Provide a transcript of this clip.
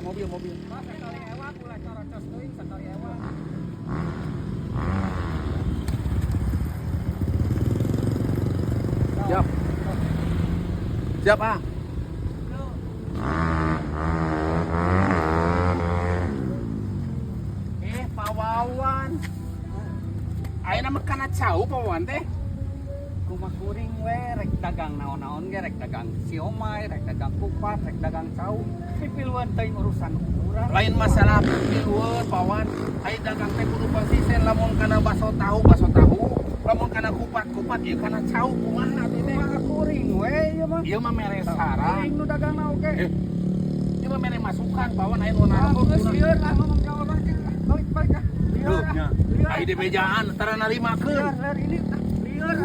mobil. Pak, sekali ewa kula corocos teuing sekali ewa. Siap. Siap, ah. Pak Wawan. Ayeuna mah kana cau Pak Wawan teh. Rumah kuring we rek dagang naon-naon ge rek dagang siomay, rek dagang kupat, rek dagang cau. Pipiluan teuing urusan urang. Lain masalah pilueun Pak Wawan. Aya dagang teh kudu konsisten lamun kana baso tahu. Lamun kana kupat ieu kana cau kumaha atuh teh? Rumah kuring we ieu mah. Ieu mah mere saran. Kuring nu dagangna oge. Ieu mah mere masukan Pak Wawan aya nu narapun. Geus lieur lah ngomong ka orang balik ah. Lieur ah. Aya di mejaan tara narimakeun. Lieur ini lieur.